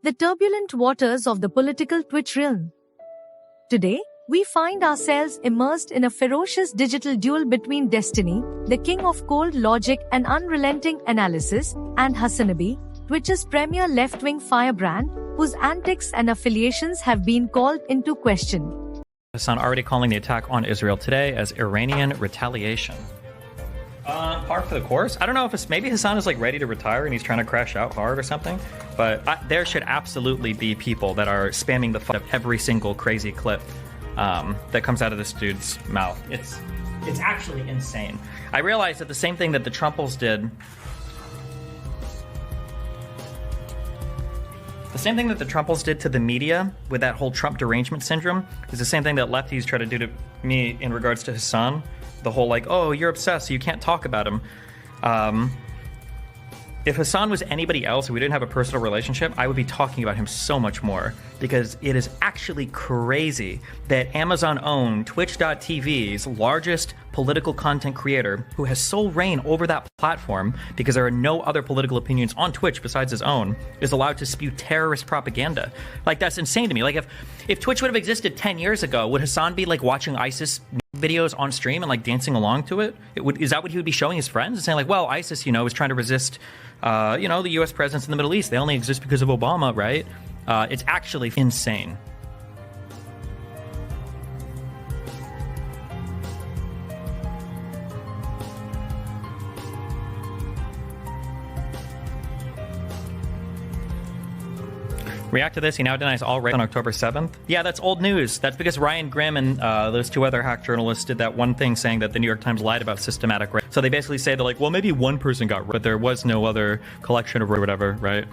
the turbulent waters of the political Twitch realm. Today, we find ourselves immersed in a ferocious digital duel between Destiny, the king of cold logic and unrelenting analysis, and HasanAbi, Twitch's premier left-wing firebrand, whose antics and affiliations have been called into question. Hasan already calling the attack on Israel today as Iranian retaliation. Par for the course. I don't know if it's maybe Hasan is like ready to retire and he's trying to crash out hard or something, but there should absolutely be people that are spamming the fuck of every single crazy clip that comes out of this dude's mouth. It's actually insane. I realized that the same thing that the Trumples did. The same thing that the Trumples did to the media with that whole Trump derangement syndrome is the same thing that lefties try to do to me in regards to Hasan. The whole like, oh, you're obsessed, so you can't talk about him. If Hasan was anybody else, and we didn't have a personal relationship, I would be talking about him so much more, because it is actually crazy that Amazon-owned Twitch.tv's largest political content creator, who has sole reign over that platform because there are no other political opinions on Twitch besides his own, is allowed to spew terrorist propaganda. Like, that's insane to me. Like, if Twitch would have existed 10 years ago, would Hasan be like watching ISIS videos on stream and like dancing along to it? Is that what he would be showing his friends and saying like, well, ISIS, is trying to resist the U.S. presence in the Middle East. They only exist because of Obama, right? It's actually insane. React to this, he now denies all rape on October 7th. Yeah, that's old news. That's because Ryan Grimm and those two other hack journalists did that one thing saying that the New York Times lied about systematic rape. So they basically say they're like, well, maybe one person got raped, but there was no other collection of rape or whatever, right?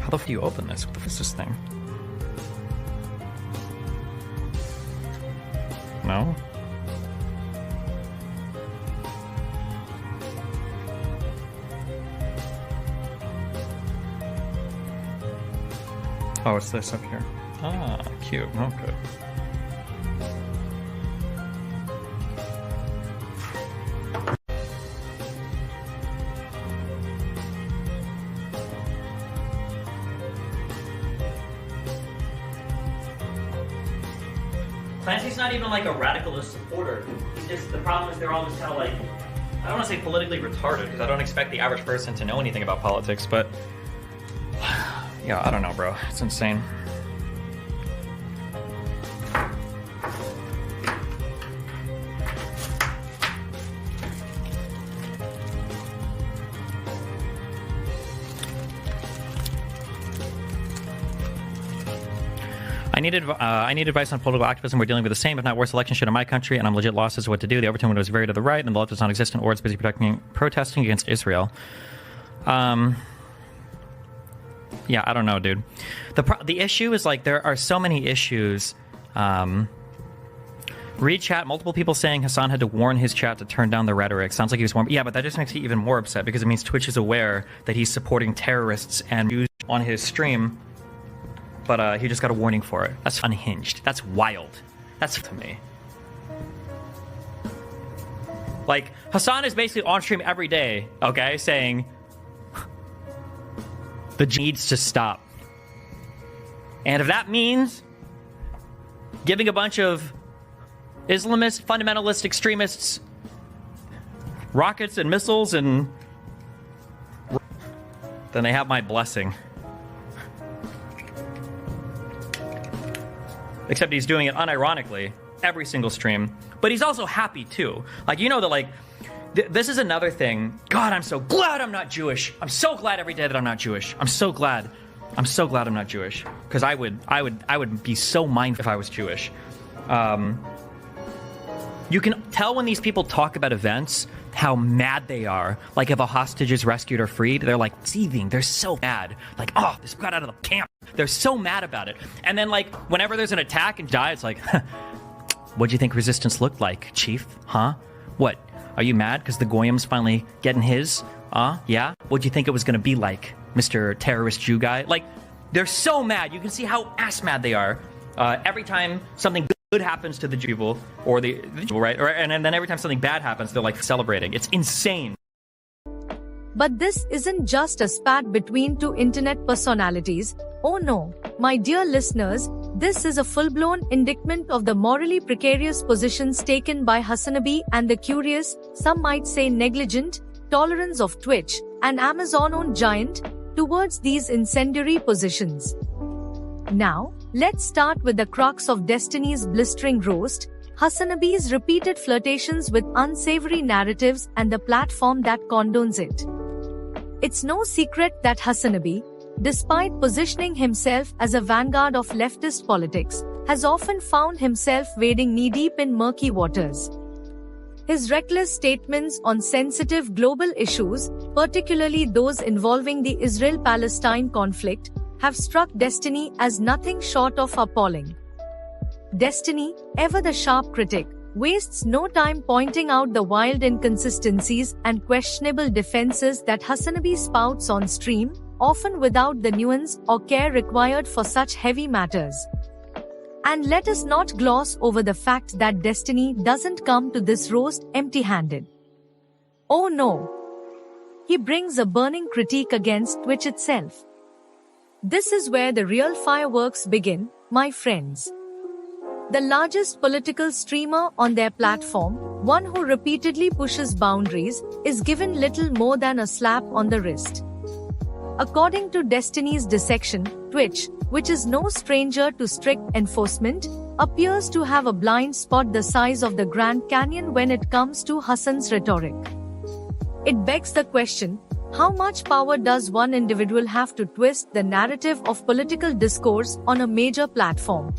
How the fuck do you open this? What the fuck is this thing? No? Oh, it's this up here. Ah, cute. Okay. Clancy's not even like a radicalist supporter. The problem is they're all just kind of like, I don't want to say politically retarded, because I don't expect the average person to know anything about politics, but yeah, I don't know, bro. It's insane. I need advice on political activism. We're dealing with the same, if not worse, election shit in my country, and I'm legit lost as to what to do. The overtone window is very to the right, and the left is non-existent, or it's busy protesting against Israel. Yeah, I don't know, dude. The issue is, like, there are so many issues. Read chat, multiple people saying Hasan had to warn his chat to turn down the rhetoric. Sounds like he was warned. Yeah, but that just makes me even more upset, because it means Twitch is aware that he's supporting terrorists and views on his stream, but he just got a warning for it. That's unhinged. That's wild. That's to me. Like, Hasan is basically on stream every day, okay, saying the needs to stop. And if that means giving a bunch of Islamist, fundamentalist extremists rockets and missiles, and then they have my blessing. Except he's doing it unironically every single stream. But he's also happy too. Like, that, like, this is another thing. God, I'm so glad I'm not Jewish. I'm so glad every day that I'm not Jewish. I'm so glad I'm not Jewish. Because I would be so mindful if I was Jewish. You can tell when these people talk about events how mad they are. Like, if a hostage is rescued or freed, they're like seething. They're so mad. Like, oh, this got out of the camp. They're so mad about it. And then, like, whenever there's an attack and die, it's like, what'd you think resistance looked like, Chief? Huh? What? Are you mad because the Goyim's finally getting his? Yeah? What'd you think it was going to be like, Mr. Terrorist Jew guy? Like, they're so mad. You can see how ass mad they are every time something good happens to the people, or the people, right? And then every time something bad happens, they're like celebrating. It's insane. But this isn't just a spat between two internet personalities. Oh no, my dear listeners, this is a full-blown indictment of the morally precarious positions taken by HasanAbi and the curious, some might say negligent, tolerance of Twitch, an Amazon-owned giant, towards these incendiary positions. Now, let's start with the crux of Destiny's blistering roast, HasanAbi's repeated flirtations with unsavory narratives and the platform that condones it. It's no secret that HasanAbi, despite positioning himself as a vanguard of leftist politics, has often found himself wading knee-deep in murky waters. His reckless statements on sensitive global issues, particularly those involving the Israel-Palestine conflict, have struck Destiny as nothing short of appalling. Destiny, ever the sharp critic, wastes no time pointing out the wild inconsistencies and questionable defenses that HasanAbi spouts on stream, often without the nuance or care required for such heavy matters. And let us not gloss over the fact that Destiny doesn't come to this roast empty-handed. Oh no! He brings a burning critique against Twitch itself. This is where the real fireworks begin, my friends. The largest political streamer on their platform, one who repeatedly pushes boundaries, is given little more than a slap on the wrist. According to Destiny's dissection, Twitch, which is no stranger to strict enforcement, appears to have a blind spot the size of the Grand Canyon when it comes to Hasan's rhetoric. It begs the question, how much power does one individual have to twist the narrative of political discourse on a major platform?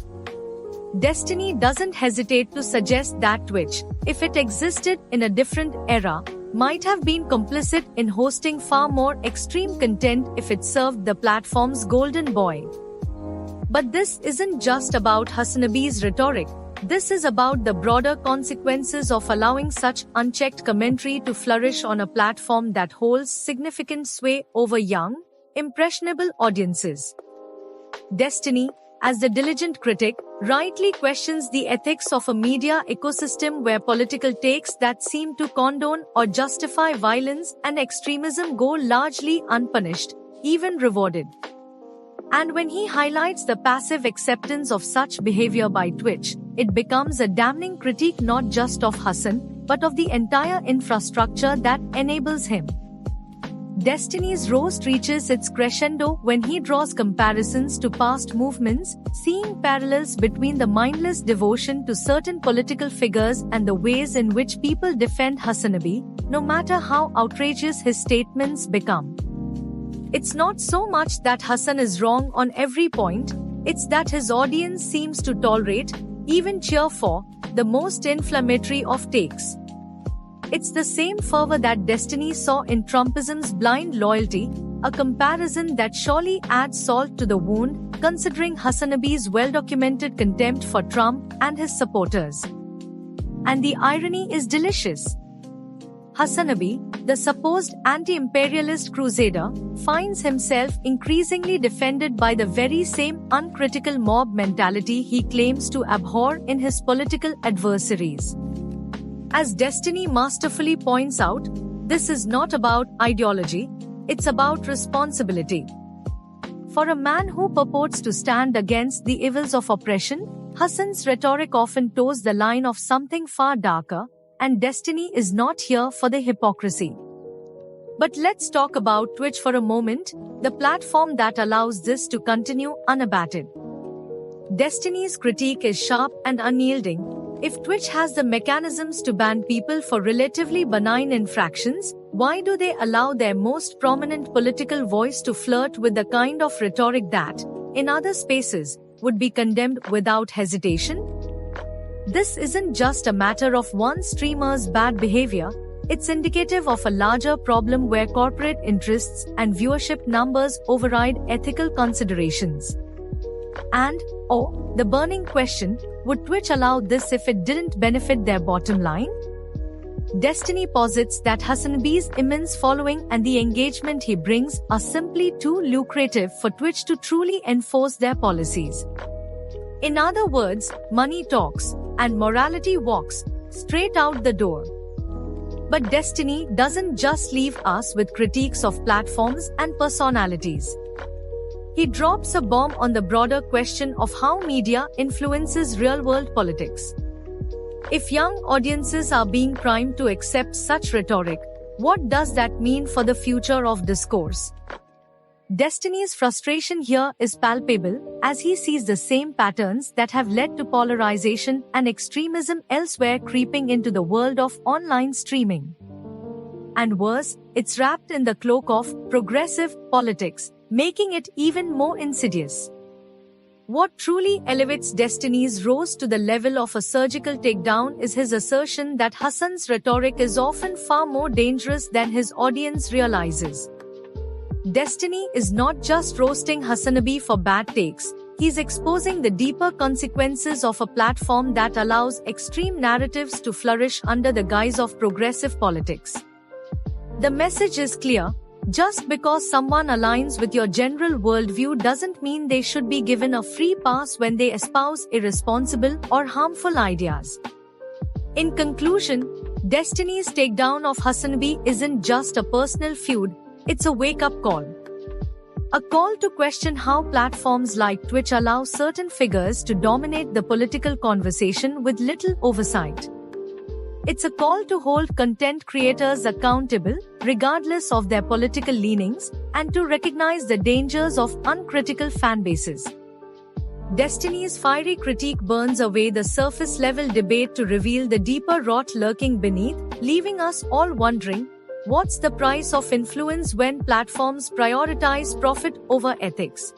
Destiny doesn't hesitate to suggest that Twitch, if it existed in a different era, might have been complicit in hosting far more extreme content if it served the platform's golden boy. But this isn't just about HasanAbi's rhetoric. This is about the broader consequences of allowing such unchecked commentary to flourish on a platform that holds significant sway over young, impressionable audiences. Destiny, as the diligent critic, rightly questions the ethics of a media ecosystem where political takes that seem to condone or justify violence and extremism go largely unpunished, even rewarded. And when he highlights the passive acceptance of such behavior by Twitch, it becomes a damning critique not just of Hasan, but of the entire infrastructure that enables him. Destiny's roast reaches its crescendo when he draws comparisons to past movements, seeing parallels between the mindless devotion to certain political figures and the ways in which people defend HasanAbi, no matter how outrageous his statements become. It's not so much that Hasan is wrong on every point, it's that his audience seems to tolerate, even cheer for, the most inflammatory of takes. It's the same fervor that Destiny saw in Trumpism's blind loyalty, a comparison that surely adds salt to the wound, considering HasanAbi's well-documented contempt for Trump and his supporters. And the irony is delicious. HasanAbi, the supposed anti-imperialist crusader, finds himself increasingly defended by the very same uncritical mob mentality he claims to abhor in his political adversaries. As Destiny masterfully points out, this is not about ideology, it's about responsibility. For a man who purports to stand against the evils of oppression, Hasan's rhetoric often toes the line of something far darker, and Destiny is not here for the hypocrisy. But let's talk about Twitch for a moment, the platform that allows this to continue unabated. Destiny's critique is sharp and unyielding. If Twitch has the mechanisms to ban people for relatively benign infractions, why do they allow their most prominent political voice to flirt with the kind of rhetoric that, in other spaces, would be condemned without hesitation? This isn't just a matter of one streamer's bad behavior, it's indicative of a larger problem where corporate interests and viewership numbers override ethical considerations. And, the burning question, would Twitch allow this if it didn't benefit their bottom line? Destiny posits that HasanAbi's immense following and the engagement he brings are simply too lucrative for Twitch to truly enforce their policies. In other words, money talks, and morality walks straight out the door. But Destiny doesn't just leave us with critiques of platforms and personalities. He drops a bomb on the broader question of how media influences real-world politics. If young audiences are being primed to accept such rhetoric, what does that mean for the future of discourse? Destiny's frustration here is palpable, as he sees the same patterns that have led to polarization and extremism elsewhere creeping into the world of online streaming. And worse, it's wrapped in the cloak of progressive politics, making it even more insidious. What truly elevates Destiny's rose to the level of a surgical takedown is his assertion that Hasan's rhetoric is often far more dangerous than his audience realizes. Destiny is not just roasting HasanAbi for bad takes, he's exposing the deeper consequences of a platform that allows extreme narratives to flourish under the guise of progressive politics. The message is clear: just because someone aligns with your general worldview doesn't mean they should be given a free pass when they espouse irresponsible or harmful ideas. In conclusion, Destiny's takedown of HasanAbi isn't just a personal feud, it's a wake-up call. A call to question how platforms like Twitch allow certain figures to dominate the political conversation with little oversight. It's a call to hold content creators accountable, regardless of their political leanings, and to recognize the dangers of uncritical fanbases. Destiny's fiery critique burns away the surface-level debate to reveal the deeper rot lurking beneath, leaving us all wondering, what's the price of influence when platforms prioritize profit over ethics?